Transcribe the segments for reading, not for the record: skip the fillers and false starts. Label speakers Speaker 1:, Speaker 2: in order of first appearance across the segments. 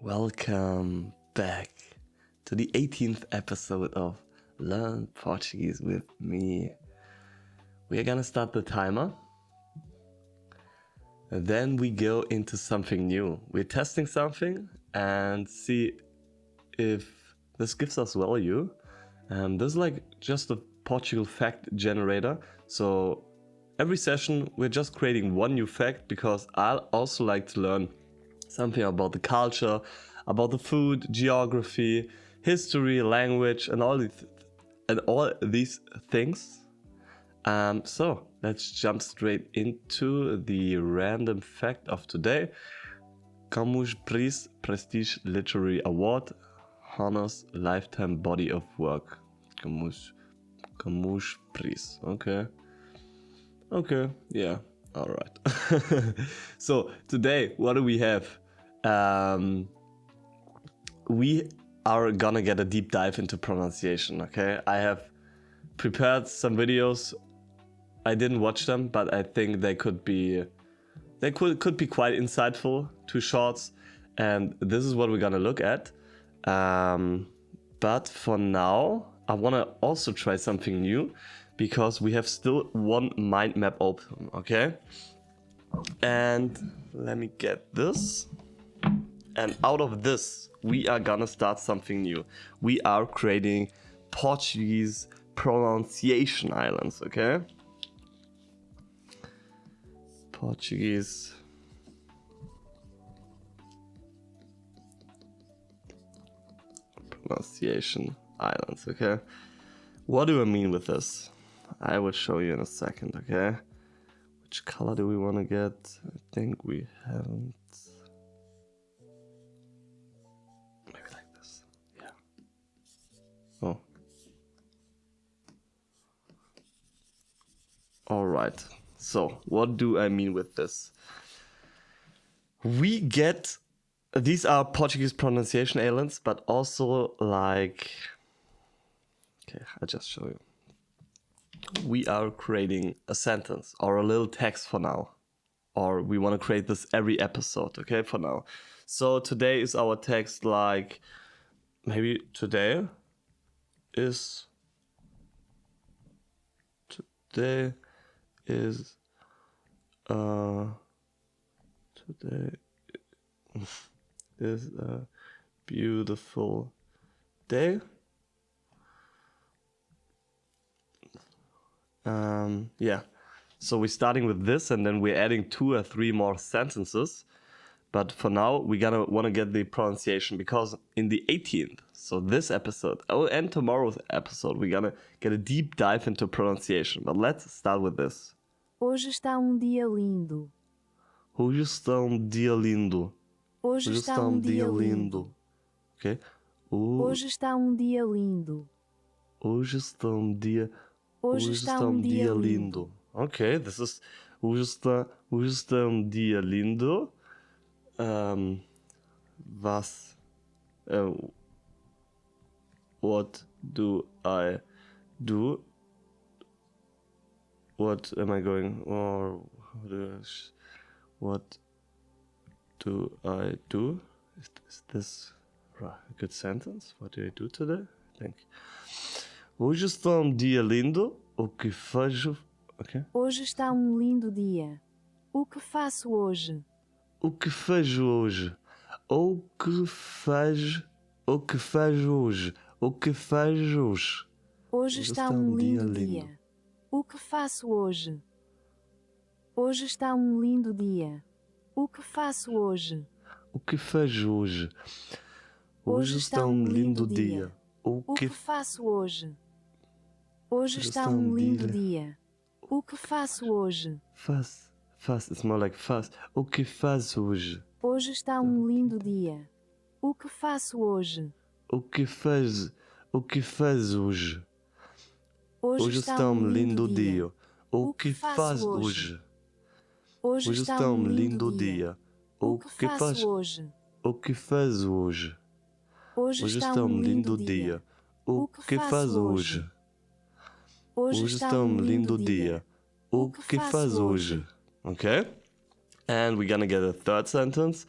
Speaker 1: Welcome back to the 18th episode of Learn Portuguese with me. We are gonna start the timer. Then we go into something new. We're testing something and see if this gives us value. This is like just a Portugal fact generator. So every session we're just creating one new fact because I also like to learn something about the culture, about the food, geography, history, language, and all these things. So let's jump straight into the random fact of today. Camus Prestige Literary Award honors lifetime body of work. Camus Prize. Okay, yeah, all right. So today, what do we have? We are gonna get a deep dive into pronunciation, okay? I have prepared some videos. I didn't watch them, but I think they could be quite insightful, 2 shorts, and this is what we're gonna look at. But for now, I wanna also try something new because we have still one mind map open, okay? And let me get this. And out of this, we are gonna start something new. We are creating Portuguese pronunciation islands, okay? Portuguese pronunciation islands, okay? What do I mean with this? I will show you in a second, okay? Which color do we want to get? I think we haven't. Maybe like this. Yeah. Oh. Alright. So, what do I mean with this? We get... These are Portuguese pronunciation islands, but also like... Okay, I'll just show you. We are creating a sentence or a little text for now. Or we want to create this every episode, okay, for now. So today is our text like, maybe today is a beautiful day. Yeah, so we're starting with this and then we're adding 2 or 3 more sentences. But for now, we're gonna want to get the pronunciation because in the 18th, so this episode, and tomorrow's episode, we're gonna get a deep dive into pronunciation. But let's start with this.
Speaker 2: Hoje está dia lindo.
Speaker 1: Hoje está dia lindo.
Speaker 2: Hoje está dia lindo.
Speaker 1: Okay.
Speaker 2: Hoje está dia lindo.
Speaker 1: Hoje está dia.
Speaker 2: Hoje está dia lindo.
Speaker 1: Okay, this is hoje está dia lindo. What do I do? What am I going, or what do I do? Is this a good sentence? What do I do today? I think. Hoje está dia lindo. O que faço? Okay.
Speaker 2: Hoje está lindo dia. O que faço hoje?
Speaker 1: O que faz hoje? O que faz hoje? O que faz hoje?
Speaker 2: Hoje está lindo dia. O que faço hoje? Hoje está lindo dia. O que faço hoje?
Speaker 1: O que faz hoje? Hoje está lindo dia. O
Speaker 2: que faço hoje? Hoje está lindo dia. O que faço hoje?
Speaker 1: Faz. It's more like faz. O que faz hoje?
Speaker 2: Hoje está lindo dia. O que faço hoje?
Speaker 1: O que faz hoje?
Speaker 2: Hoje está lindo dia.
Speaker 1: O que faz hoje?
Speaker 2: Hoje está lindo dia. O que faço hoje?
Speaker 1: O que faz hoje?
Speaker 2: Hoje está lindo dia.
Speaker 1: O que faz hoje?
Speaker 2: Hoje está lindo dia.
Speaker 1: O que faz hoje? Okay? And we're gonna get a third sentence.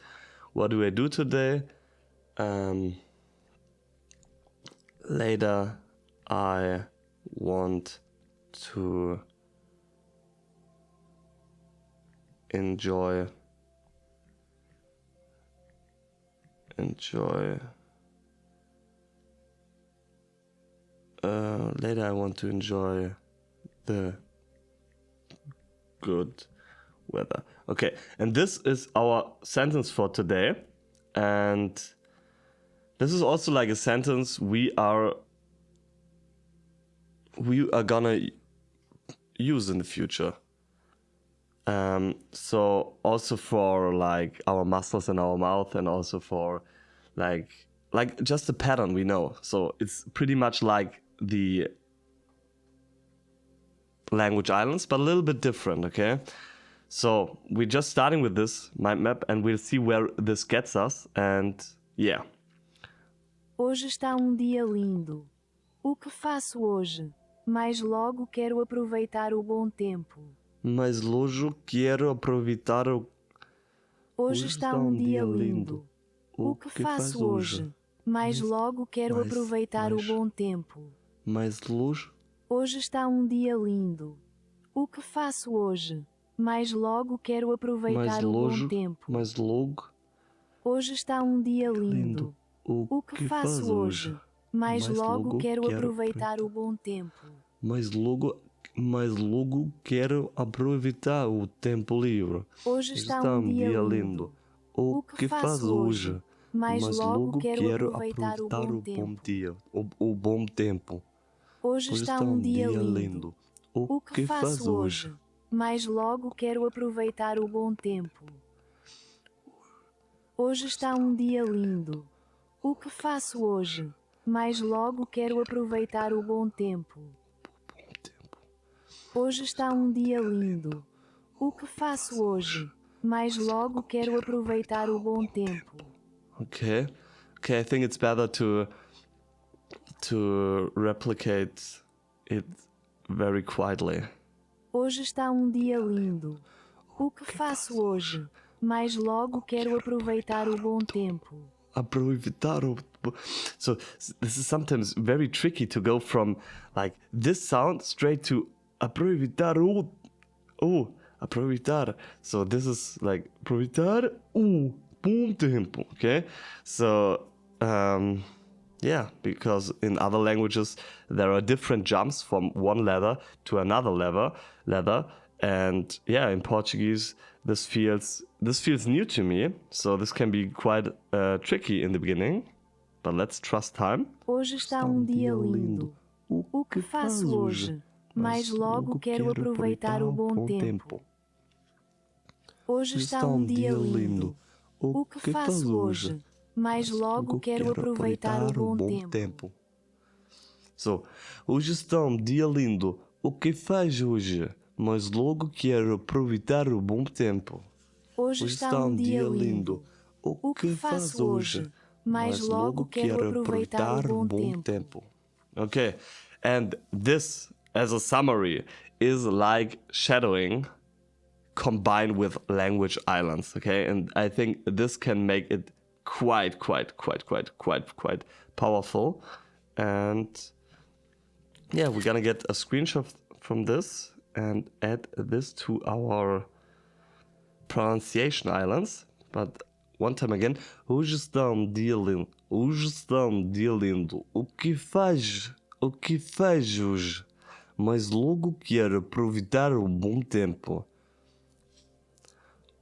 Speaker 1: What do I do today? Later I want to enjoy later I want to enjoy the good weather. Okay, and this is our sentence for today. And this is also like a sentence we are gonna use in the future. So also for like our muscles in our mouth, and also for like just the pattern we know. So it's pretty much like the language islands, but a little bit different, okay? So we're just starting with this mind map, and we'll see where this gets us. And yeah.
Speaker 2: Hoje está dia lindo. O que faço hoje? Mais logo quero aproveitar o bom tempo.
Speaker 1: Mais logo quero aproveitar o...
Speaker 2: Hoje está dia lindo. O que faço hoje? Mais logo quero aproveitar o bom tempo.
Speaker 1: Mais logo?
Speaker 2: Hoje está dia lindo. O que faço hoje? Mais logo quero aproveitar o bom tempo.
Speaker 1: Mais logo?
Speaker 2: Hoje está dia lindo. O que faço hoje? Mais logo quero aproveitar o bom tempo.
Speaker 1: Mais logo quero aproveitar o tempo livre.
Speaker 2: Hoje está dia lindo.
Speaker 1: O que faz hoje?
Speaker 2: Mais logo quero aproveitar o bom
Speaker 1: tempo.
Speaker 2: Hoje está dia lindo. O que faço hoje? Mais logo quero aproveitar o bom tempo. Hoje está dia lindo. O que faço hoje? Mais logo quero aproveitar o bom tempo. Hoje está dia lindo. O que faço hoje? Mais logo quero aproveitar o bom tempo.
Speaker 1: Okay, I think it's better to replicate it very quietly.
Speaker 2: Hoje está dia lindo. O que faço hoje? Mais logo quero aproveitar o bom tempo.
Speaker 1: So this is sometimes very tricky to go from like this sound straight to aproveitar. Aproveitar. So this is like aproveitar bom tempo. Okay, so yeah, because in other languages there are different jumps from one letter to another letter, and yeah, in Portuguese this feels new to me, so this can be quite tricky in the beginning, but let's trust time.
Speaker 2: Hoje está dia lindo. O que faço hoje? Mais logo quero aproveitar o bom tempo. Hoje está dia lindo. O que faço hoje? Mais logo quero aproveitar o bom tempo.
Speaker 1: So, hoje está dia lindo. O que faz hoje? Mas logo quero aproveitar o bom tempo.
Speaker 2: Hoje está dia lindo. O que faço hoje? Mas logo quero aproveitar o bom tempo.
Speaker 1: Okay, and this, as a summary, is like shadowing combined with language islands, okay? And I think this can make it quite powerful. And yeah, we're gonna get a screenshot from this and add this to our pronunciation islands. But one time again, hoje está dia lindo. Hoje está dia lindo. O que faz hoje? Mas logo quero aproveitar o bom tempo.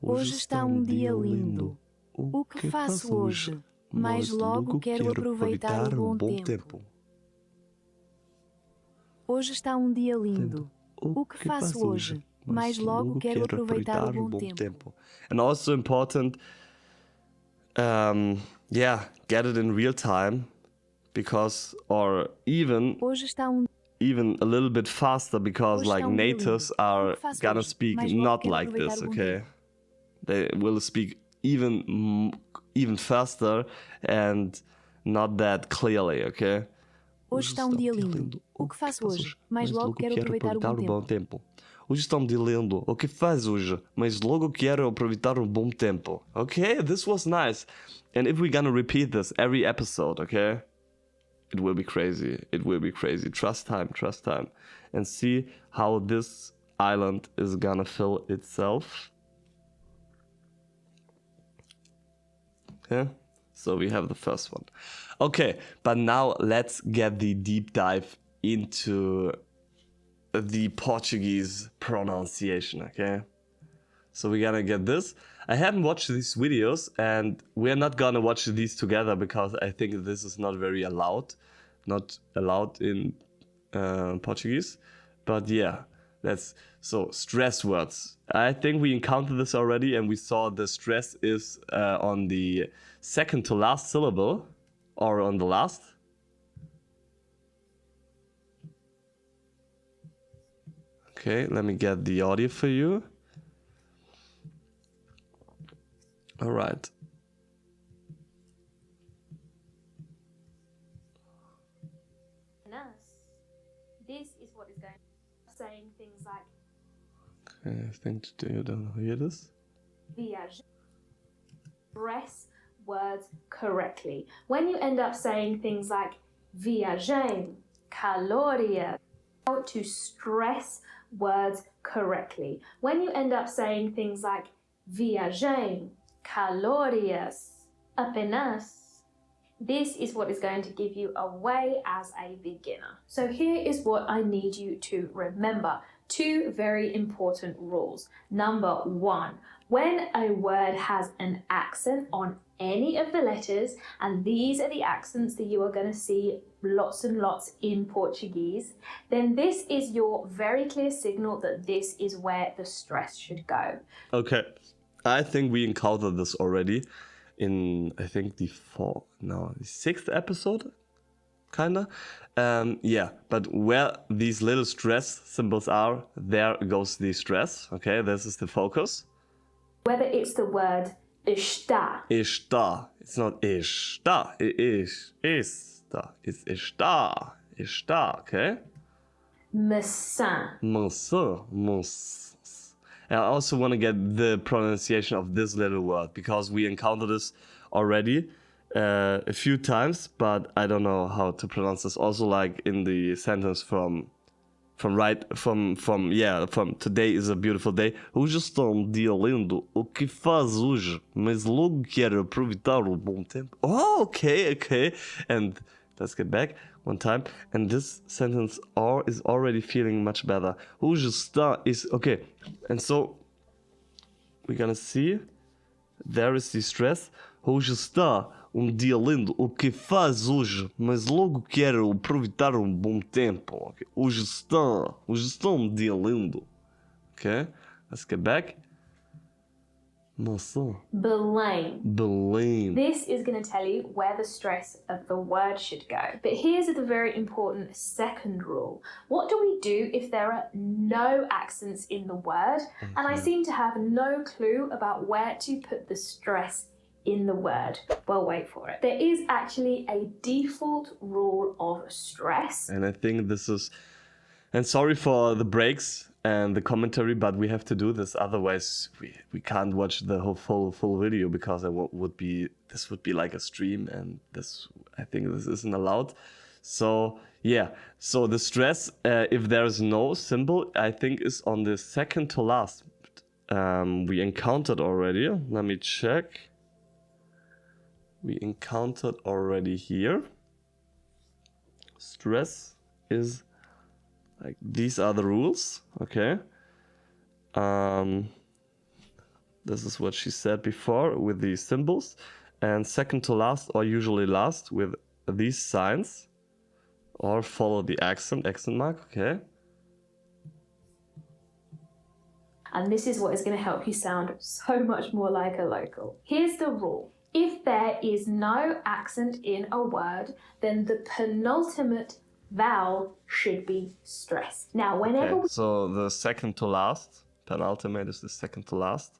Speaker 2: Hoje está dia lindo. O que faço hoje? Mas logo quero aproveitar o bom tempo. Hoje está dia lindo. O que faço hoje? Mas logo quero aproveitar o bom tempo.
Speaker 1: And also important, get it in real time, because, or even
Speaker 2: Hoje está
Speaker 1: even a little bit faster, because like natives are gonna speak not like this, okay? They will speak even faster and not that clearly, okay?
Speaker 2: Hoje está dia lindo. O que faço hoje? Mais logo quero aproveitar o bom tempo.
Speaker 1: Hoje está um dia lindo. O que faz hoje? Mas logo quero aproveitar um bom tempo. Okay, this was nice. And if we're gonna repeat this every episode, okay? It will be crazy. It will be crazy. Trust time. And see how this island is gonna fill itself. Okay, so we have the first one. Okay, but now let's get the deep dive into the Portuguese pronunciation, okay? So we're gonna get this. I haven't watched these videos, and we're not gonna watch these together because I think this is not very allowed. Not allowed in Portuguese. But yeah, so stress words. I think we encountered this already, and we saw the stress is on the second to last syllable, or on the last. Okay, let me get the audio for you. All right.
Speaker 2: This is what is going on. Saying things like
Speaker 1: Okay, I think you don't hear this.
Speaker 2: viajar. Stress words correctly. When you end up saying things like viagem, caloria, how to stress words correctly. When you end up saying things like viagem, calorias, apenas, this is what is going to give you away as a beginner. So here is what I need you to remember. Two very important rules. Number one, when a word has an accent on any of the letters, and these are the accents that you are going to see lots and lots in Portuguese, then this is your very clear signal that this is where the stress should go.
Speaker 1: Okay, I think we encountered this already in, I think, the sixth episode, kinda. Yeah, but where these little stress symbols are, there goes the stress. Okay, this is the focus.
Speaker 2: Whether it's the word está.
Speaker 1: Está. It's not está. It is. Está. It's está. Está, okay?
Speaker 2: Maçã.
Speaker 1: Maçã. And I also want to get the pronunciation of this little word because we encountered this already a few times, but I don't know how to pronounce this. Also, like in the sentence from today is a beautiful day. Hoje está dia lindo. O que faz hoje? Mas logo quero aproveitar o bom tempo. Oh, okay. And let's get back one time. And this sentence is already feeling much better. Hoje está is okay. And so we're gonna see. There is the stress. Hoje está dia lindo. O que faz hoje? Mas logo quero aproveitar bom tempo. Okay. Hoje está dia lindo. Okay, let's get back. Nossa. Belém.
Speaker 2: This is going to tell you where the stress of the word should go. But here's the very important second rule. What do we do if there are no accents in the word and I seem to have no clue about where to put the stress in the word? Well, wait for it. There is actually a default rule of stress.
Speaker 1: And I think this is, and sorry for the breaks and the commentary, but we have to do this. Otherwise, we can't watch the whole full video because this would be like a stream, and I think this isn't allowed. So yeah, so the stress, if there's no symbol, I think is on the second to last. We encountered already. Let me check. We encountered already here. Stress is like, these are the rules, okay? This is what she said before with these symbols. And second to last, or usually last, with these signs. Or follow the accent mark, okay?
Speaker 2: And this is what is going to help you sound so much more like a local. Here's the rule. If there is no accent in a word, then the penultimate vowel should be stressed. Now, whenever we
Speaker 1: so the second to last, penultimate is the second to last.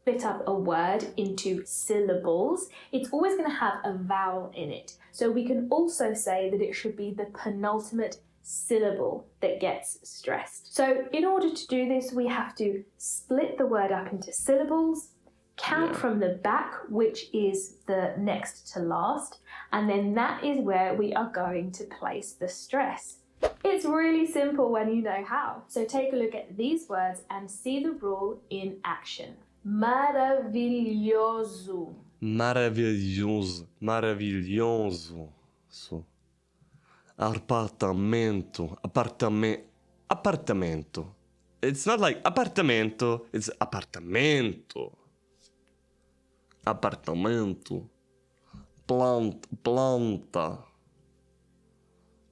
Speaker 2: Split up a word into syllables, it's always going to have a vowel in it. So we can also say that it should be the penultimate
Speaker 3: syllable that gets stressed. So in order to do this, we have to split the word up into syllables, count from the back, which is the next to last, and then that is where we are going to place the stress. It's really simple when you know how. So take a look at these words and see the rule in action. Maravilhoso.
Speaker 1: Maravilhoso. Maravilhoso. So. Apartamento. Apartamento. It's not like apartamento, it's apartamento. Apartamento. Planta.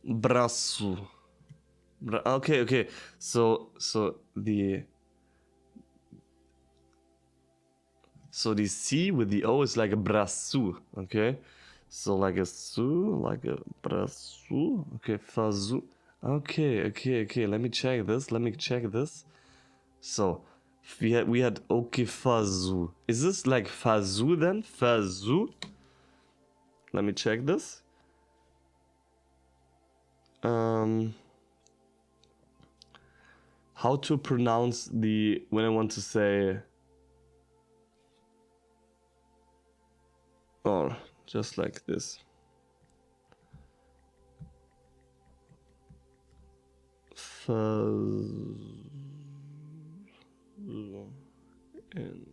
Speaker 1: Braço. Okay. So the C with the O is like a braço, okay? So like a su, like a braço. Okay, fazu. Okay. Let me check this. So we had okay fazu. Is this like fazu then? Fazu. Let me check this. How to pronounce when I want to say, or just like this. In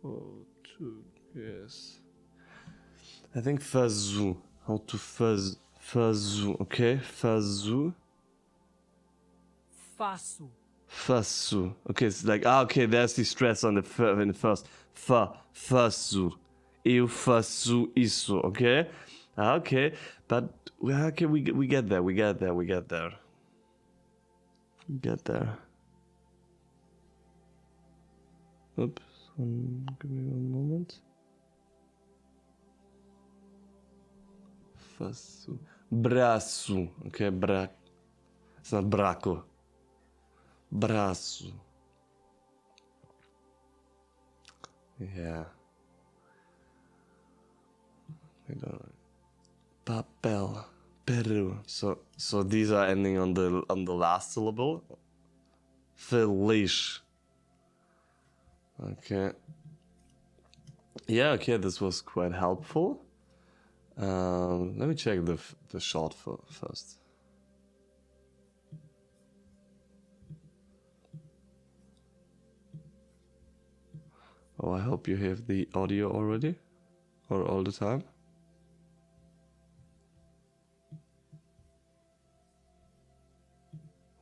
Speaker 1: Portuguese. I think fazu. How to fazu, okay? Fazu. Faço. Okay, it's like, okay, there's the stress on in the first. Faço. Eu faço isso, okay? Okay, but, okay, we get there. Oops, give me one moment. Faço. Braço, okay, it's not braco. Braço. Yeah. I don't know. Papel. Peru. So these are ending on the last syllable. Feliz. Okay. Yeah, okay, this was quite helpful. Let me check the short first. Oh, I hope you have the audio already, or all the time.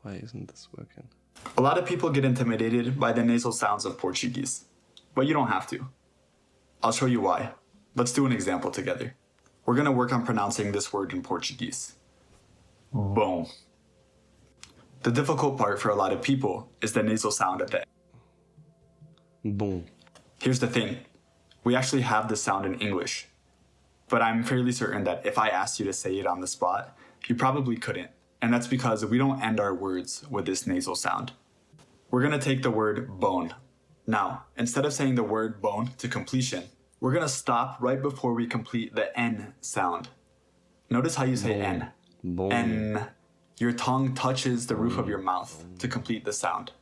Speaker 1: Why isn't this working?
Speaker 4: A lot of people get intimidated by the nasal sounds of Portuguese, but you don't have to. I'll show you why. Let's do an example together. We're going to work on pronouncing this word in Portuguese. Bom. The difficult part for a lot of people is the nasal sound at the end.
Speaker 1: Bom.
Speaker 4: Here's the thing. We actually have this sound in English, but I'm fairly certain that if I asked you to say it on the spot, you probably couldn't. And that's because we don't end our words with this nasal sound. We're going to take the word bone. Now, instead of saying the word bone to completion, we're going to stop right before we complete the N sound. Notice how you say N.
Speaker 1: Bone.
Speaker 4: N. Your tongue touches the roof of your mouth to complete the sound.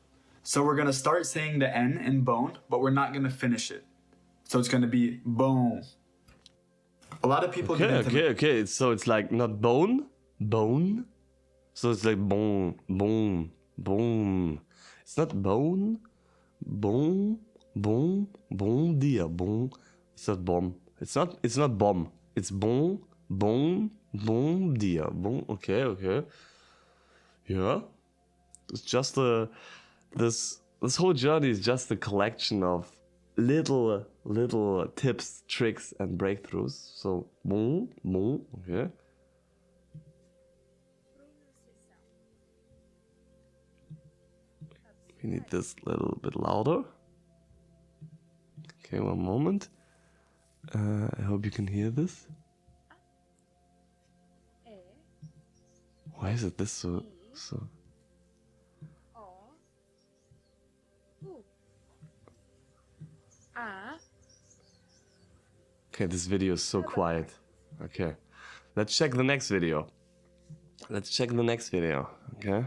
Speaker 4: So we're going to start saying the N in bone, but we're not going to finish it. So it's going to be bone. A lot of people get intimidated.
Speaker 1: Okay. So it's like not bone. So it's like bone. It's not bone dia. Bone. It's not bomb. It's not bomb. It's bone dia. Bone. Okay. Yeah. It's just this whole journey is just a collection of little tips, tricks, and breakthroughs. So boom, okay. We need this a little bit louder. Okay, one moment. I hope you can hear this. Why is it this so? Okay, this video is so quiet. Okay, let's check the next video. Let's check the next video, okay?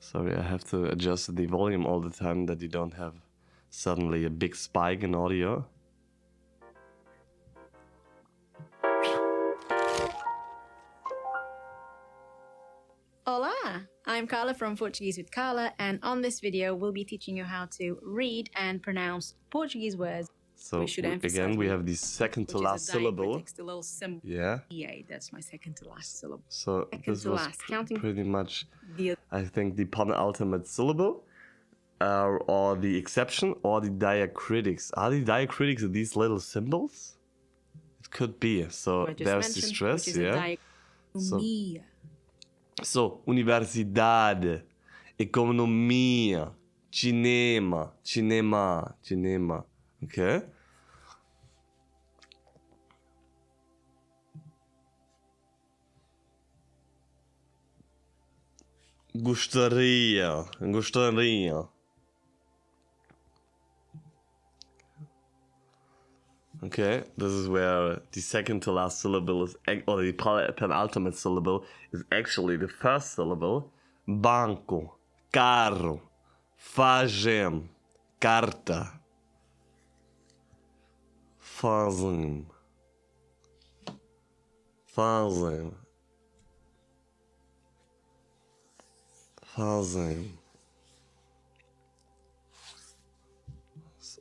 Speaker 1: Sorry, I have to adjust the volume all the time that you don't have suddenly a big spike in audio.
Speaker 5: Olá! I'm Carla from Portuguese with Carla, and on this video we'll be teaching you how to read and pronounce Portuguese words.
Speaker 1: So
Speaker 5: We should emphasize
Speaker 1: again, we
Speaker 5: one,
Speaker 1: have the second to
Speaker 5: which
Speaker 1: last
Speaker 5: is a
Speaker 1: syllable.
Speaker 5: diacritic, the little symbol.
Speaker 1: Yeah.
Speaker 5: EA, that's my second to last syllable.
Speaker 1: So
Speaker 5: Second
Speaker 1: this
Speaker 5: to
Speaker 1: was
Speaker 5: last, counting
Speaker 1: pretty much,
Speaker 5: the
Speaker 1: I think, the penultimate syllable, or the exception, or the diacritics. Are the diacritics these little symbols? It could be. So
Speaker 5: I just
Speaker 1: there's the
Speaker 5: mentioned,
Speaker 1: stress,
Speaker 5: which is
Speaker 1: yeah.
Speaker 5: a
Speaker 1: So-
Speaker 5: diacritic.
Speaker 1: So, universidade, economia, cinema, okay? Gostaria. Okay, this is where the second to last syllable is, or the penultimate syllable is actually the first syllable. Banco, carro, fazem, carta, fazem,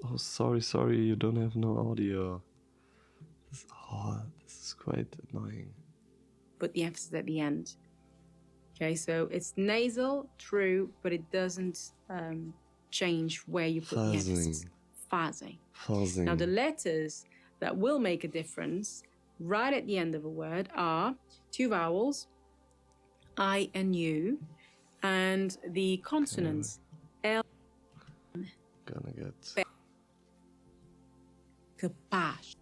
Speaker 1: Oh, sorry, you don't have no audio. This is quite annoying.
Speaker 5: Put the emphasis at the end. Okay, so it's nasal, true, but it doesn't change where you put the emphasis. Fazem.
Speaker 1: Fazem.
Speaker 5: Now, the letters that will make a difference right at the end of a word are two vowels, I and U, and the consonants, L,
Speaker 1: Gonna get...
Speaker 5: capaz.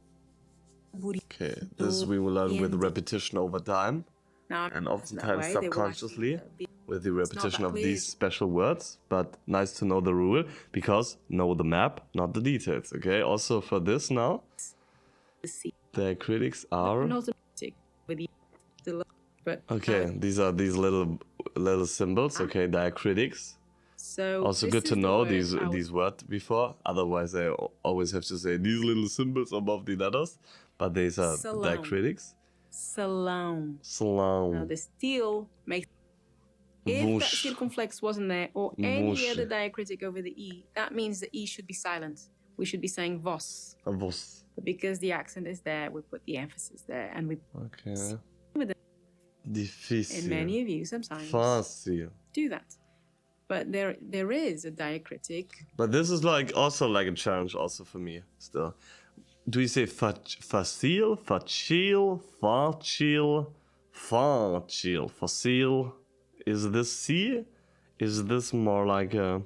Speaker 1: Okay, this we will learn with repetition over time,
Speaker 5: Now,
Speaker 1: and
Speaker 5: that
Speaker 1: oftentimes
Speaker 5: way, they will
Speaker 1: subconsciously
Speaker 5: actually,
Speaker 1: with the
Speaker 5: not
Speaker 1: repetition
Speaker 5: that
Speaker 1: of
Speaker 5: clear.
Speaker 1: these special words. But nice to know the rule, because know the map, not the details. Okay, also for this now,
Speaker 5: the C.
Speaker 1: the critics are...
Speaker 5: Not automatic with the but
Speaker 1: Okay, these are these little symbols. Okay, diacritics.
Speaker 5: so
Speaker 1: Also
Speaker 5: this
Speaker 1: good to
Speaker 5: is the
Speaker 1: know
Speaker 5: word
Speaker 1: these
Speaker 5: I
Speaker 1: these words before. Otherwise, I always have to say these little symbols above the letters. But these are
Speaker 5: Salon.
Speaker 1: diacritics.
Speaker 5: Salon. Now
Speaker 1: Salon.
Speaker 5: the steel makes if that
Speaker 1: Whoosh.
Speaker 5: circumflex wasn't there or any
Speaker 1: Whoosh.
Speaker 5: other diacritic over the E, that means the E should be silent. We should be saying vos.
Speaker 1: Vos.
Speaker 5: But because the accent is there, we put the emphasis there. And we
Speaker 1: Okay.
Speaker 5: with it.
Speaker 1: Difícil.
Speaker 5: And many of you sometimes
Speaker 1: Fácil.
Speaker 5: do that. But there is a diacritic.
Speaker 1: But this is like also like a challenge also for me still. Do you say facile, facile, facile? Is this C? Is this more like a...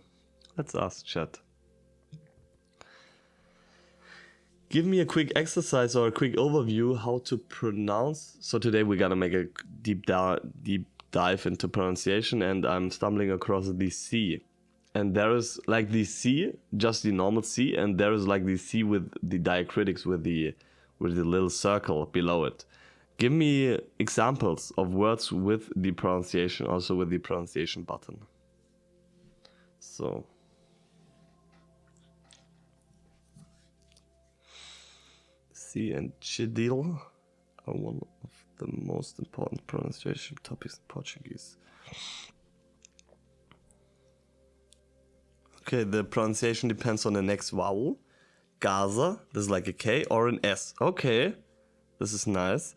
Speaker 1: Let's ask chat. Give me a quick exercise or a quick overview how to pronounce. So today we're gonna make a deep dive into pronunciation, and I'm stumbling across the C. And there is like the C, just the normal C, and there is like the C with the diacritics with the little circle below it. Give me examples of words with the pronunciation, also with the pronunciation button. So C and Chidil are one of the most important pronunciation topics in Portuguese. Okay, the pronunciation depends on the next vowel. Casa, this is like a K or an S. Okay, this is nice.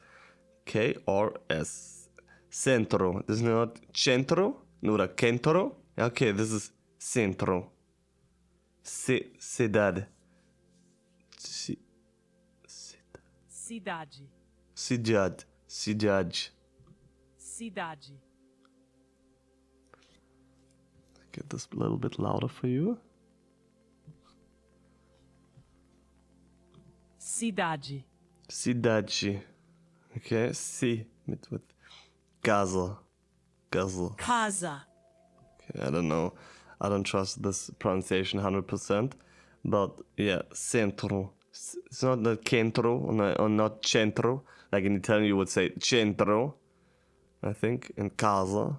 Speaker 1: K or S. Centro, this is not centro, nor centro. Okay, this is centro. Cidade.
Speaker 6: Cidade.
Speaker 1: Cidade.
Speaker 6: Cidade.
Speaker 1: Get this a little bit louder for you.
Speaker 6: Cidade.
Speaker 1: Cidade. Okay, C with casa.
Speaker 6: Casa.
Speaker 1: Okay, I don't know. I don't trust this pronunciation 100%. But yeah, centro. It's not centro or not centro. Like in Italian you would say centro. I think, and casa.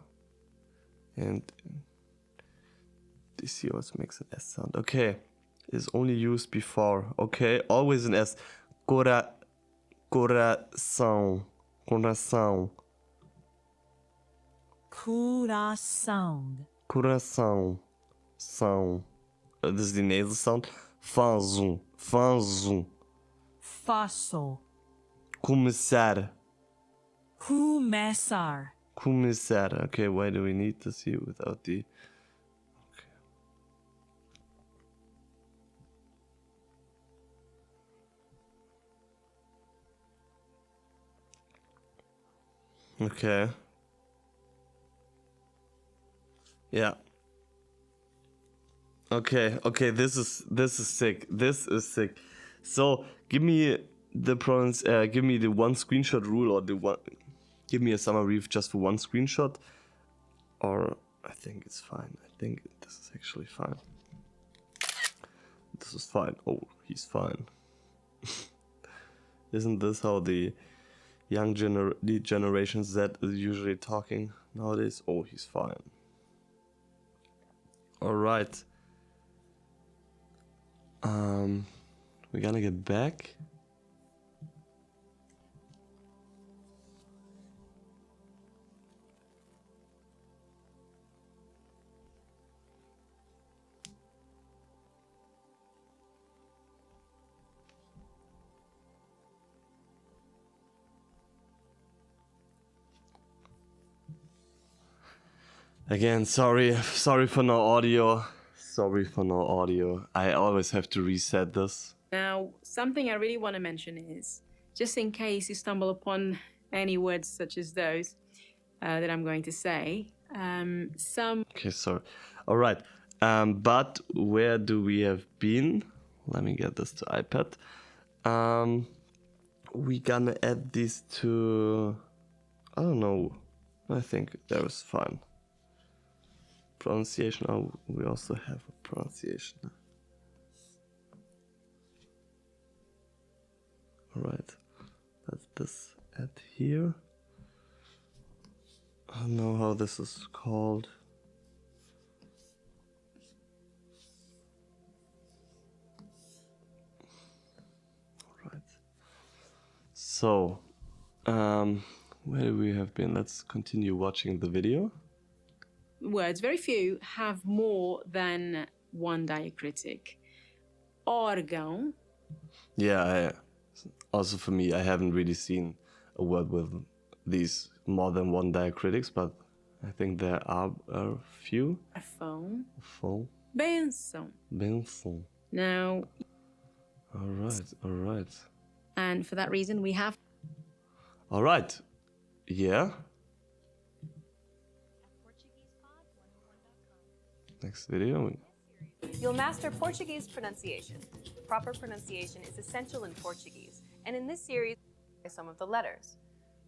Speaker 1: And this here also makes an S sound. Okay, is only used before. Okay, always an S. Coração. Coração.
Speaker 6: Coração.
Speaker 1: Coração. São. This is the nasal sound. Faço. Faço.
Speaker 6: Faço.
Speaker 1: Começar.
Speaker 6: Começar.
Speaker 1: Começar. Okay, why do we need this here without the... Okay. Yeah. Okay, okay, this is sick. This is sick. So give me the give me the one screenshot rule, or the one, give me a summary just for one screenshot. Or I think it's fine. I think this is actually fine. This is fine. Oh, he's fine. Isn't this how the young the Generation Z is usually talking nowadays? Oh, he's fine. All right. We're gonna get back. Again, sorry for no audio. Sorry for no audio. I always have to reset this.
Speaker 5: Now, something I really want to mention is, just in case you stumble upon any words such as those that I'm going to say, some...
Speaker 1: Okay, sorry. All right. But where do we have been? Let me get this to iPad. We gonna add these to... I don't know. I think that was fine. Pronunciation. Oh, we also have a pronunciation. Alright. That's this at here. I don't know how this is called. Alright. So, where do we have been? Let's continue watching the video.
Speaker 5: Words, very few, have more than one diacritic. Órgão.
Speaker 1: Yeah, also for me, I haven't really seen a word with these more than one diacritics, but I think there are a few.
Speaker 5: Phone.
Speaker 1: Phone.
Speaker 5: Benção.
Speaker 1: Benção.
Speaker 5: Now...
Speaker 1: Alright.
Speaker 5: And for that reason, we have...
Speaker 1: Alright. Yeah. Next video.
Speaker 7: You'll master Portuguese pronunciation. Proper pronunciation is essential in Portuguese, and in this series, some of the letters.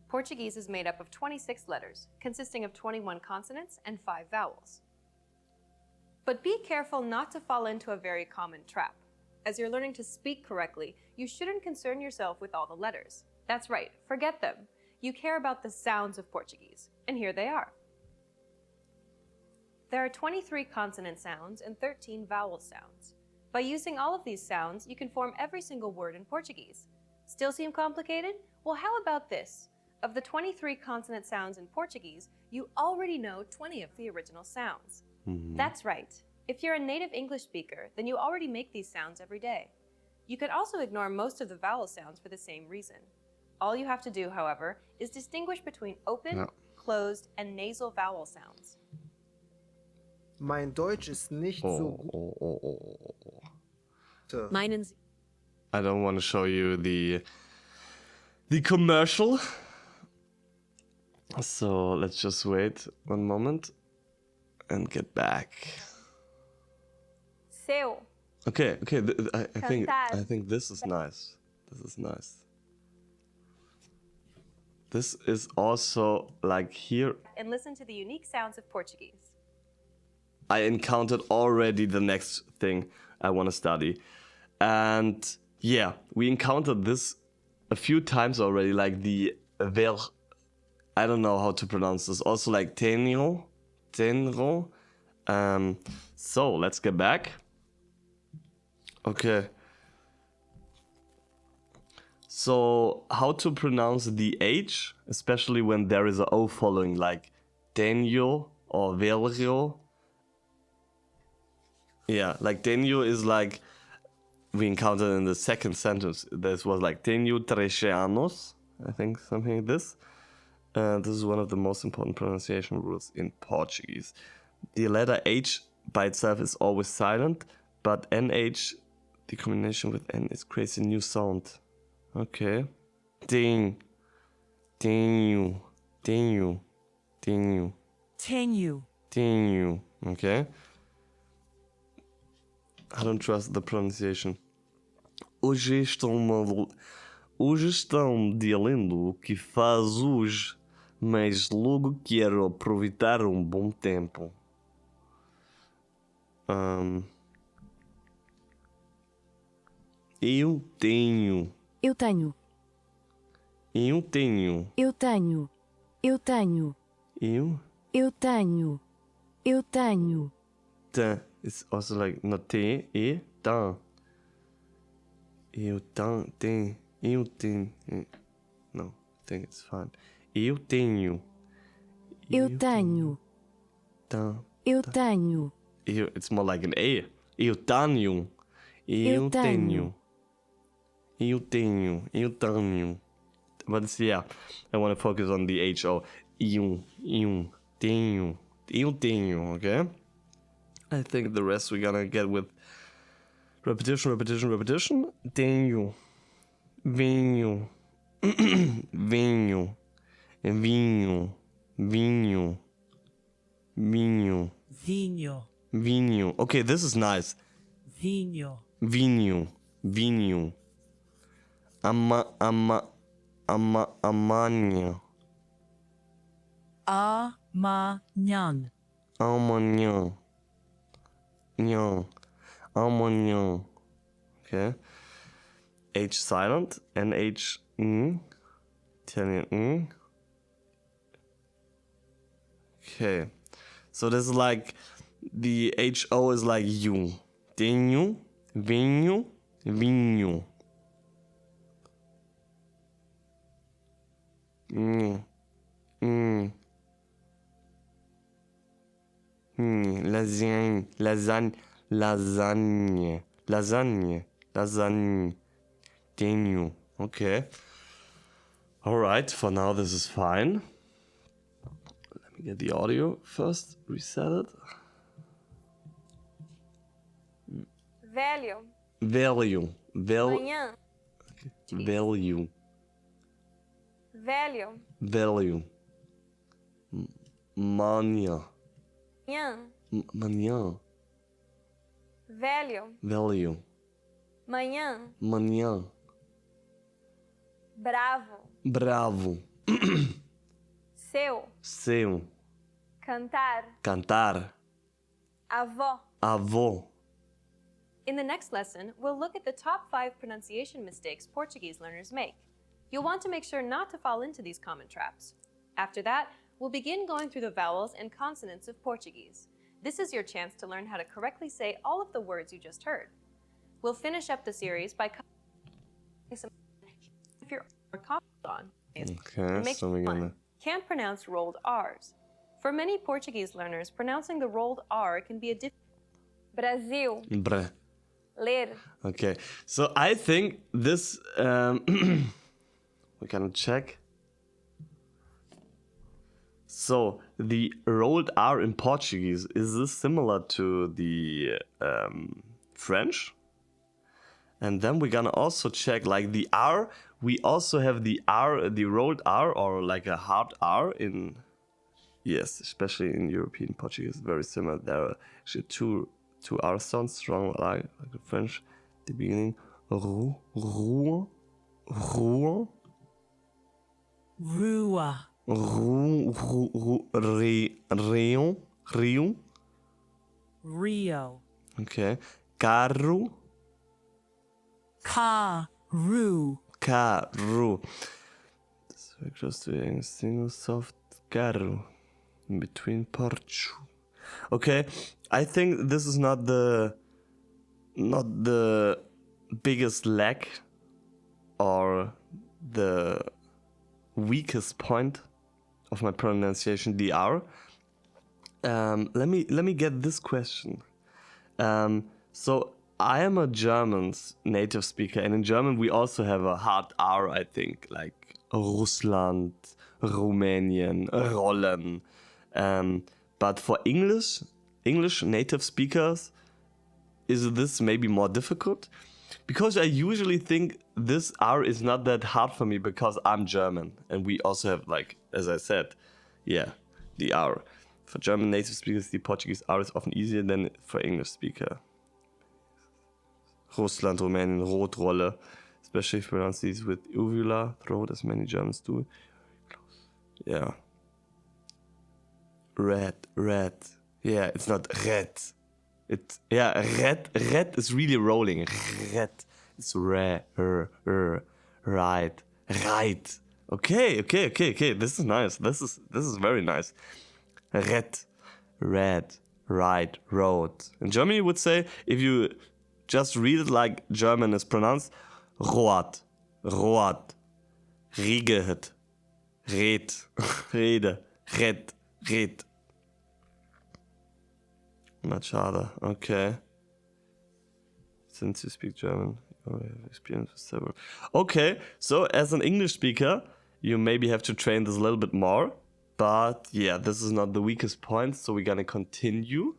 Speaker 7: Portuguese is made up of 26 letters, consisting of 21 consonants and 5 vowels. But be careful not to fall into a very common trap. As you're learning to speak correctly, you shouldn't concern yourself with all the letters. That's right, forget them. You care about the sounds of Portuguese, and here they are. There are 23 consonant sounds and 13 vowel sounds. By using all of these sounds, you can form every single word in Portuguese. Still seem complicated? Well, how about this? Of the 23 consonant sounds in Portuguese, you already know 20 of the original sounds. That's right. If you're a native English speaker, then you already make these sounds every day. You could also ignore most of the vowel sounds for the same reason. All you have to do, however, is distinguish between open, closed, and nasal vowel sounds.
Speaker 8: Mein Deutsch ist nicht so gut.
Speaker 7: Meinen
Speaker 1: I don't want to show you the commercial. So let's just wait one moment and get back.
Speaker 7: Seu.
Speaker 1: Okay. I think this is nice. This is nice. This is also like here.
Speaker 7: And listen to the unique sounds of Portuguese.
Speaker 1: I encountered already the next thing I want to study. And yeah, we encountered this a few times already, like the ver I don't know how to pronounce this. Also like tenro. So let's get back. Okay. So how to pronounce the H, especially when there is a O following, like tenyo or velio. Yeah, like tenyo is like we encountered in the second sentence. This was like tenyo 13 anos, I think, something like this. This is one of the most important pronunciation rules in Portuguese. The letter H by itself is always silent, but NH, the combination with N, is creates a new sound. Okay. Tenho. Okay. I don't trust the pronunciation. Hoje está um dia lindo, o que faz hoje, mas logo quero aproveitar um bom tempo. Eu tenho.
Speaker 2: Eu tenho.
Speaker 1: Eu tenho.
Speaker 2: Eu tenho. Eu tenho.
Speaker 1: Eu.
Speaker 2: Eu tenho. Eu tenho.
Speaker 1: Tá. It's also like not te e tá. Eu tenho. Eu tenho. No, I think it's fine. Eu tenho.
Speaker 2: Eu tenho.
Speaker 1: Tá.
Speaker 2: Eu tenho.
Speaker 1: It's more like an A. Eu tenho.
Speaker 2: Eu tenho.
Speaker 1: Eu tenho. Eu tenho. But it's, yeah, I want to focus on the H-O. Eu tenho. Eu tenho, okay? I think the rest we're gonna get with repetition. Tenho. Venho. Venho. Vinho. Okay, this is nice. Vinho. Amanhã.
Speaker 6: Amanhã.
Speaker 1: Amanhã. Okay. H silent. NH. Italian. Okay. So this is like the HO is like you. Tenho. Vinho. Lasagne. Tenho. Okay. Alright, for now this is fine. Let me get the audio first. Reset it.
Speaker 7: Velho.
Speaker 1: Value.
Speaker 7: Manhã.
Speaker 1: Value.
Speaker 7: Velho.
Speaker 1: Value. Manhã.
Speaker 7: Manhã.
Speaker 1: Manhã.
Speaker 7: Velho.
Speaker 1: Value.
Speaker 7: Manhã. Bravo. Seu.
Speaker 1: Cantar. Avó.
Speaker 7: In the next lesson, we'll look at the top 5 pronunciation mistakes Portuguese learners make. You'll want to make sure not to fall into these common traps. After that, we'll begin going through the vowels and consonants of Portuguese. This is your chance to learn how to correctly say all of the words you just heard. We'll finish up the series by covering some if you're caught on.
Speaker 1: Okay,
Speaker 7: Make
Speaker 1: so we're gonna...
Speaker 7: Can't pronounce rolled R's. For many Portuguese learners, pronouncing the rolled R can be a Brasil. Ler.
Speaker 1: Okay, so I think this... we're gonna check. So, the rolled R in Portuguese, is this similar to the French? And then we're gonna also check, like the R, we also have the R, the rolled R, or like a hard R in... Yes, especially in European Portuguese, very similar. There are actually two R sounds, strong like the French, the beginning. Rua.
Speaker 6: Rua.
Speaker 1: Rio.
Speaker 6: Rio.
Speaker 1: Okay. Carro.
Speaker 6: Carro.
Speaker 1: Carro. So Across the single soft carro in between Portu. Okay, I think this is not the biggest lack or the weakest point of my pronunciation, the R. Let me get this question. So I am a German native speaker, and in German we also have a hard R, I think, like Russland, Romanian, Rollen. But for English native speakers, is this maybe more difficult? Because I usually think this R is not that hard for me because I'm German, and we also have, like, as I said, yeah, the R. For German native speakers, the Portuguese R is often easier than for English speaker. Russland, Romanian, Rotrolle, especially if you pronounce these with uvula throat, as many Germans do. Yeah. Red. Yeah, it's not red. Red is really rolling. Red. It's right. Okay. This is nice. This is very nice. Red, right, road. In Germany, you would say, if you just read it like German is pronounced, road, reget, red, rede, red. Not schade, okay. Since you speak German, you have experience with several. Okay, so as an English speaker, you maybe have to train this a little bit more. But yeah, this is not the weakest point, so we're gonna continue.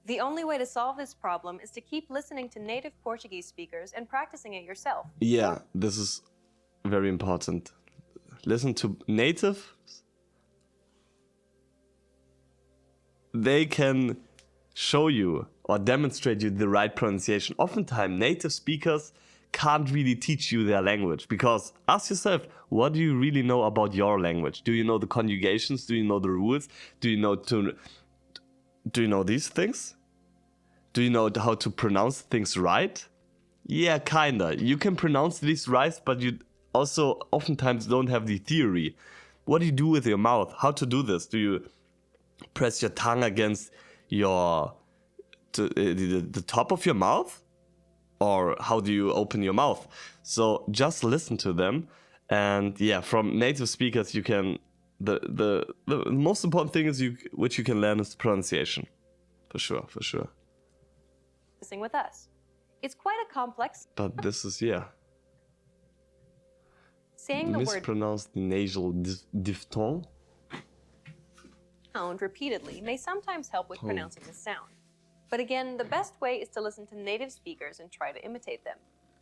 Speaker 7: The only way to solve this problem is to keep listening to native Portuguese speakers and practicing it yourself.
Speaker 1: Yeah, this is very important. Listen to native. They can show you or demonstrate you the right pronunciation. Oftentimes, native speakers can't really teach you their language, because ask yourself, what do you really know about your language? Do you know the conjugations? Do you know the rules? Do you know these things? Do you know how to pronounce things right? Yeah, kinda. You can pronounce these right, but you also oftentimes don't have the theory. What do you do with your mouth? How to do this? Do you press your tongue against the top of your mouth? Or how do you open your mouth? So just listen to them. And yeah, from native speakers, you can, the most important thing is which you can learn is pronunciation. For sure.
Speaker 7: With us. It's quite a complex.
Speaker 1: But this is, yeah.
Speaker 7: Saying the word
Speaker 1: mispronounce the nasal diphthong.
Speaker 7: Sound repeatedly may sometimes help with pronouncing the sound. But again, the best way is to listen to native speakers and try to imitate them.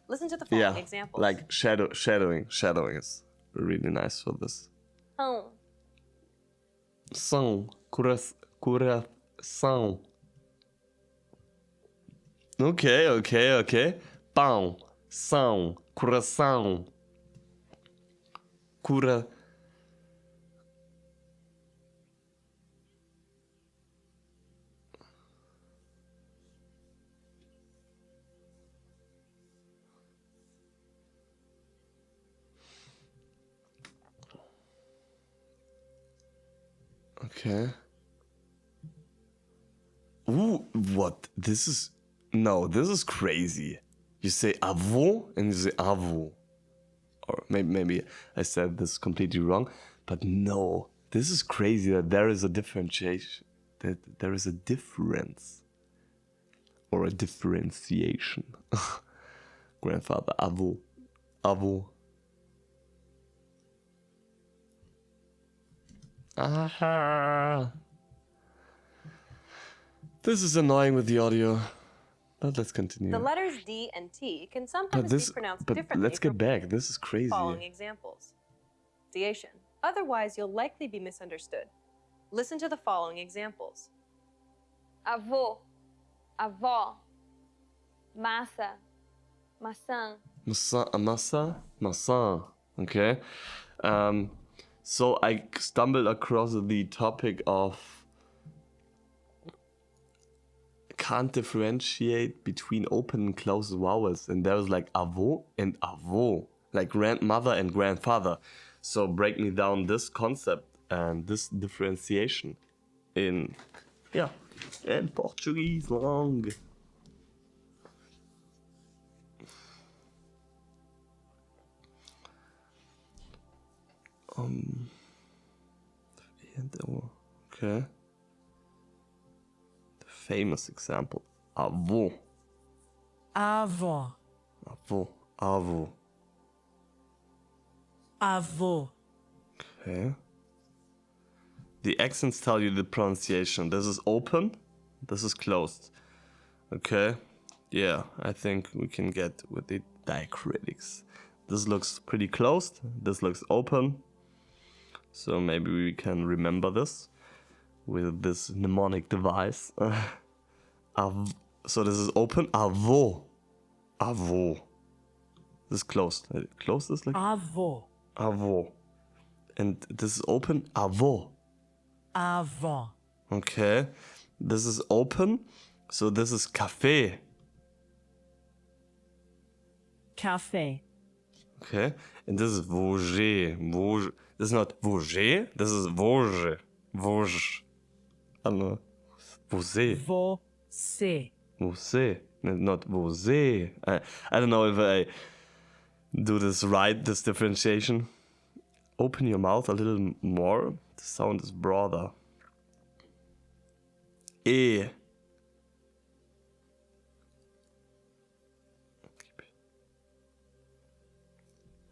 Speaker 7: Listen to the following examples.
Speaker 1: Like shadowing. Shadowing is really nice for this. São, coração. Okay. Pão, são, coração. Okay. Ooh, what? This is crazy. You say avô and you say avô. Or maybe I said this completely wrong, but no. This is crazy that there is a differentiation. That there is a difference. Or a differentiation. Grandfather, avô. Aha. This is annoying with the audio. But let's continue.
Speaker 7: The letters D and T can sometimes be pronounced differently.
Speaker 1: Let's get back. This is crazy.
Speaker 7: Following examples. Pronunciation. Otherwise, you'll likely be misunderstood. Listen to the following examples.
Speaker 9: Avô, avó, massa, maçã.
Speaker 1: Maçã. Okay. So I stumbled across the topic of can't differentiate between open and closed vowels. And there's like avô and avô, like grandmother and grandfather. So break me down this concept and this differentiation in Portuguese long. Okay. The famous example. Avô.
Speaker 6: Avó.
Speaker 1: Avô. Avô.
Speaker 6: Avô.
Speaker 1: Okay. The accents tell you the pronunciation. This is open. This is closed. Okay. Yeah, I think we can get with the diacritics. This looks pretty closed. This looks open. So maybe we can remember this with this mnemonic device. So this is open. Avô. Avô. This is closed. Closed is like
Speaker 6: Avô.
Speaker 1: avô. And this is open. Avô.
Speaker 6: Avó.
Speaker 1: Okay. This is open. So this is café.
Speaker 6: Café.
Speaker 1: Okay. And this is voger. Voger. This is not voger. This is voger. Voger. I don't know. Você.
Speaker 6: Você.
Speaker 1: Você. Not você. I don't know if I do this right, this differentiation. Open your mouth a little more. The sound is broader. E.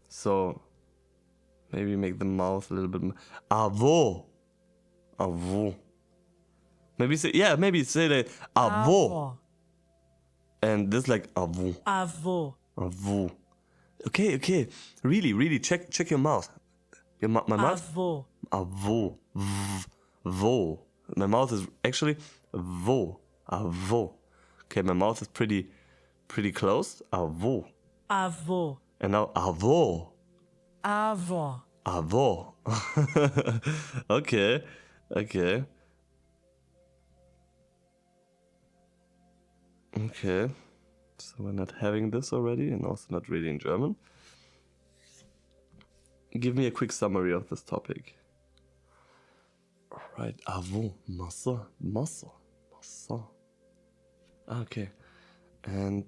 Speaker 1: So maybe make the mouth a little bit more. Avô. Avô. Maybe say that avô.
Speaker 6: Avó.
Speaker 1: And this like avô.
Speaker 6: Avô.
Speaker 1: Avô. Okay. Really check your mouth. My mouth.
Speaker 6: Avô.
Speaker 1: Avô. Vo. My mouth is actually vo. Avô. Okay, my mouth is pretty closed. Avô.
Speaker 6: Avô.
Speaker 1: And now avô.
Speaker 6: Avó.
Speaker 1: Avô. Okay. So we're not having this already and also not really in German. Give me a quick summary of this topic. Alright, avô, massa. Okay. And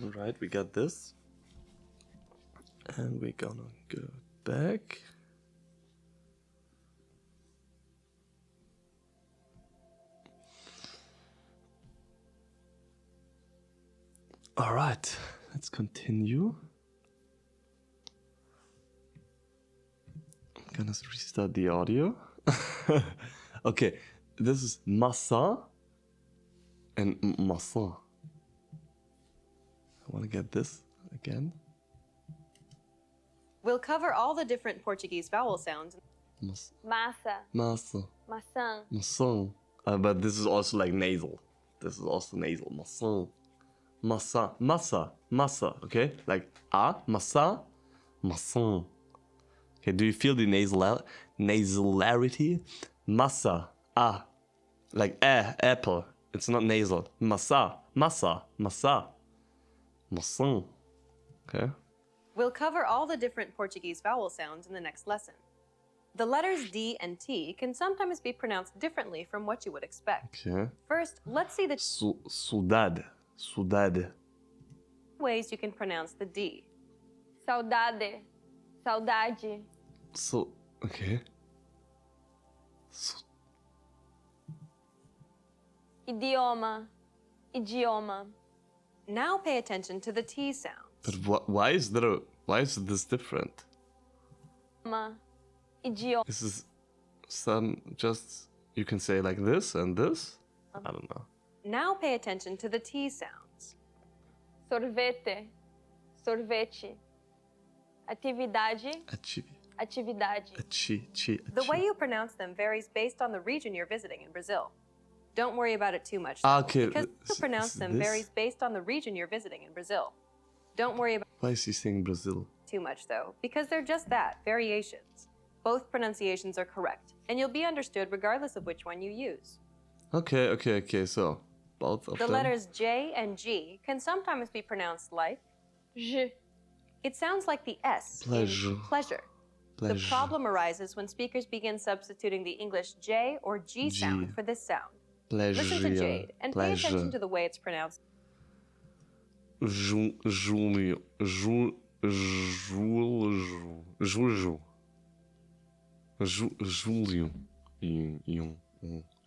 Speaker 1: alright, we got this. And we're gonna go back. Alright, let's continue. I'm gonna restart the audio. Okay, this is massa and massa. I want to get this again.
Speaker 7: We'll cover all the different Portuguese vowel sounds.
Speaker 9: Massa.
Speaker 1: Massa.
Speaker 9: Maçã.
Speaker 1: Maçã. But this is also like nasal. This is also nasal. Maçã. Massa. Okay? Like massa, maçã. Okay, do you feel the nasalarity? Massa. Like apple. It's not nasal. Massa. Maçã. Okay?
Speaker 7: We'll cover all the different Portuguese vowel sounds in the next lesson. The letters D and T can sometimes be pronounced differently from what you would expect.
Speaker 1: Okay.
Speaker 7: First, let's see the
Speaker 1: Saudade.
Speaker 7: ways you can pronounce the D.
Speaker 9: Saudade. Saudade.
Speaker 1: Okay.
Speaker 9: Idioma. Idioma.
Speaker 7: Now pay attention to the T sound.
Speaker 1: But why is this different?
Speaker 9: Idioma.
Speaker 1: This is you can say like this and this? I don't know.
Speaker 7: Now pay attention to the T sounds.
Speaker 9: Sorvete. Sorvete. Atividade. atividade.
Speaker 7: The way you pronounce them varies based on the region you're visiting in Brazil. Don't worry about it too much, though,
Speaker 1: Okay,
Speaker 7: because you pronounce them
Speaker 1: this?
Speaker 7: varies based on the region you're visiting in Brazil. Don't worry about
Speaker 1: Why is he saying Brazil?
Speaker 7: it too much, though, because they're just that, variations. Both pronunciations are correct, and you'll be understood regardless of which one you use.
Speaker 1: Okay, so both of
Speaker 7: The
Speaker 1: them.
Speaker 7: letters J and G can sometimes be pronounced like
Speaker 9: Je.
Speaker 7: it sounds like the S
Speaker 1: Pleasure.
Speaker 7: in pleasure. The
Speaker 1: Pleasure.
Speaker 7: problem arises when speakers begin substituting the English J or G sound
Speaker 1: G.
Speaker 7: for this sound.
Speaker 1: Pleasure.
Speaker 7: Listen to Jade and pay attention to the way it's pronounced.
Speaker 1: Julio. Julio.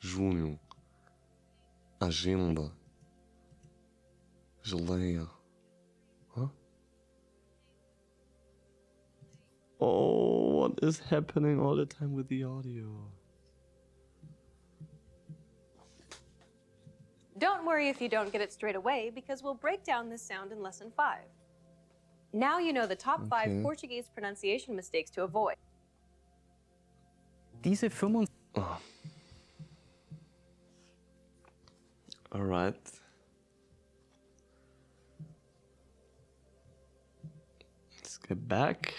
Speaker 1: Junho. Agenda. Geleia. Huh? Oh, what is happening all the time with the audio?
Speaker 7: Don't worry if you don't get it straight away, because we'll break down this sound in Lesson 5. Now you know the top 5
Speaker 1: Okay.
Speaker 7: Portuguese pronunciation mistakes to avoid.
Speaker 10: Diese 25.
Speaker 1: Oh. All right. Let's get back.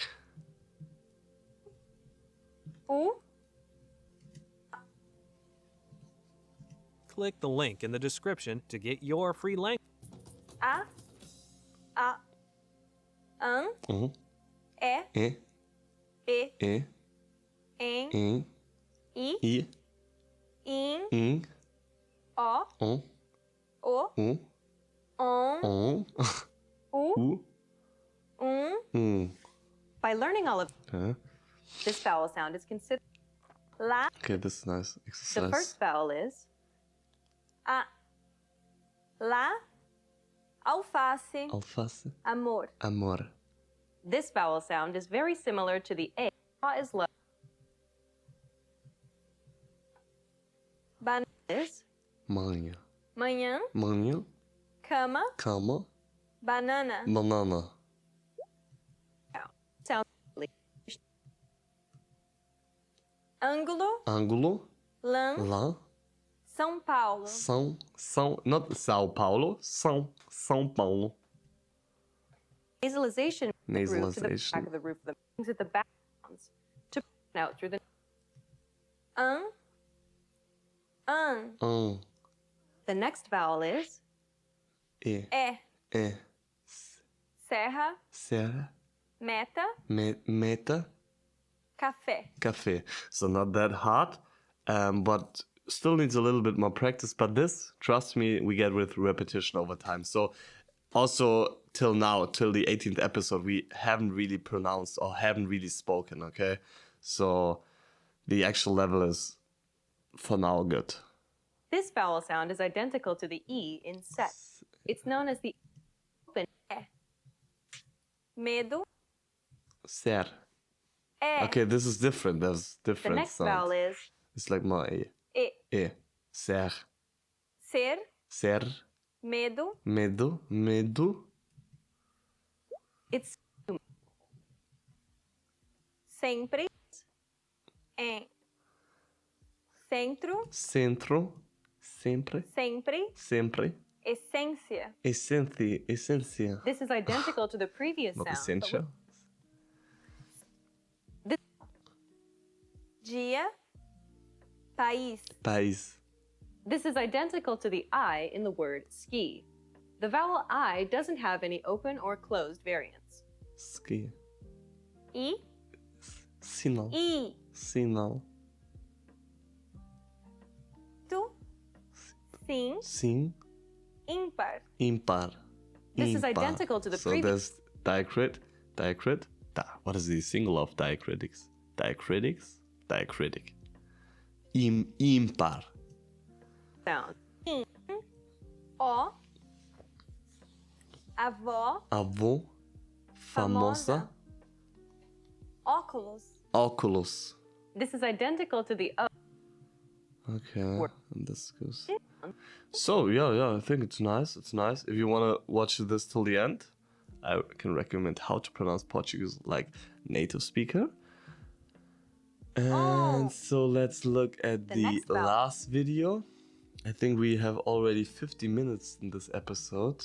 Speaker 10: Click the link in the description to get your free language.
Speaker 9: A.
Speaker 1: Mhm.
Speaker 9: E.
Speaker 1: E.
Speaker 9: E.
Speaker 1: E.
Speaker 9: Em.
Speaker 1: Em.
Speaker 9: I.
Speaker 1: I.
Speaker 9: In.
Speaker 1: In.
Speaker 9: O.
Speaker 1: On.
Speaker 9: O.
Speaker 1: On.
Speaker 9: On.
Speaker 1: On.
Speaker 9: U.
Speaker 7: By learning all of
Speaker 1: Okay.
Speaker 7: this vowel sound is considered.
Speaker 9: La.
Speaker 1: Okay, this is nice
Speaker 7: The
Speaker 1: exercise.
Speaker 7: first vowel is
Speaker 9: A. La. Alface.
Speaker 1: Alface.
Speaker 9: Amor.
Speaker 1: Amor.
Speaker 7: this vowel sound is very similar to the A. A is low.
Speaker 9: Banana.
Speaker 7: Is
Speaker 1: Manhã.
Speaker 9: Manhã.
Speaker 1: Manhã.
Speaker 9: Cama.
Speaker 1: Cama.
Speaker 9: Banana.
Speaker 1: Banana.
Speaker 7: sound
Speaker 9: Ângulo.
Speaker 1: Ângulo.
Speaker 9: Lã.
Speaker 1: Lá.
Speaker 9: São Paulo.
Speaker 1: Not Sao Paulo. São Paulo.
Speaker 7: nasalization roof to the
Speaker 1: Nasalization.
Speaker 7: back of the roof of the things at the back sounds to out through the
Speaker 9: An.
Speaker 7: The next vowel is
Speaker 1: E.
Speaker 9: É.
Speaker 1: E.
Speaker 9: Serra.
Speaker 1: Serra.
Speaker 9: Meta.
Speaker 1: Meta.
Speaker 9: Café.
Speaker 1: Café. So not that hard, but still needs a little bit more practice. But this, trust me, we get with repetition over time. So also till now, till the 18th episode, we haven't really pronounced or haven't really spoken, okay? So the actual level is, for now, good.
Speaker 7: this vowel sound is identical to the E in set. It's known as the open
Speaker 9: É. Medo.
Speaker 1: Ser.
Speaker 9: É.
Speaker 1: Okay, this is different. There's
Speaker 7: The
Speaker 1: different
Speaker 7: next
Speaker 1: sound.
Speaker 7: vowel is
Speaker 1: It's like more E.
Speaker 9: E.
Speaker 1: E. Ser.
Speaker 9: Ser.
Speaker 1: Ser.
Speaker 9: Medo.
Speaker 1: Medo. Medo.
Speaker 7: it's
Speaker 9: Sempre. Em. Centro.
Speaker 1: Centro. Sempre.
Speaker 9: Sempre.
Speaker 1: Sempre.
Speaker 9: Essência.
Speaker 1: Essência.
Speaker 7: this is identical to the previous
Speaker 1: Not
Speaker 7: sound. but
Speaker 1: essential.
Speaker 9: Dia. País.
Speaker 1: País.
Speaker 7: This is identical to the I in the word ski. The vowel I doesn't have any open or closed variants.
Speaker 1: Ski.
Speaker 9: I.
Speaker 1: Sinal.
Speaker 9: I.
Speaker 1: Sinal.
Speaker 9: Tu. Sim.
Speaker 1: Sim.
Speaker 9: Ímpar.
Speaker 1: Impar.
Speaker 7: This is
Speaker 1: Impar.
Speaker 7: identical to the
Speaker 1: so
Speaker 7: previous.
Speaker 1: there's diacrit. What is the single of diacritics? Diacritics? Diacritic. Impar.
Speaker 7: Sound.
Speaker 9: O. Avó.
Speaker 1: Avó. Famosa.
Speaker 9: Óculos.
Speaker 1: Óculos.
Speaker 7: This is identical to the O.
Speaker 1: Okay, and this goes. So yeah, I think it's nice. It's nice. If you wanna watch this till the end, I can recommend how to pronounce Portuguese like native speaker. And so let's look at
Speaker 7: The
Speaker 1: the
Speaker 7: next vowel.
Speaker 1: last video. I think we have already 50 minutes in this episode.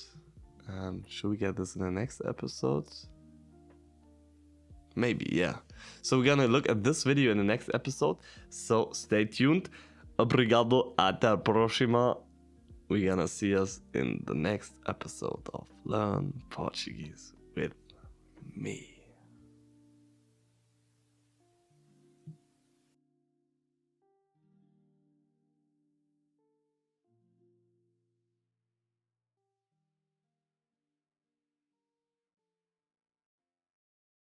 Speaker 1: Should we get this in the next episode? Maybe, yeah. So we're gonna look at this video in the next episode. So stay tuned. Obrigado, até a próxima. We're gonna see us in the next episode of Learn Portuguese with me.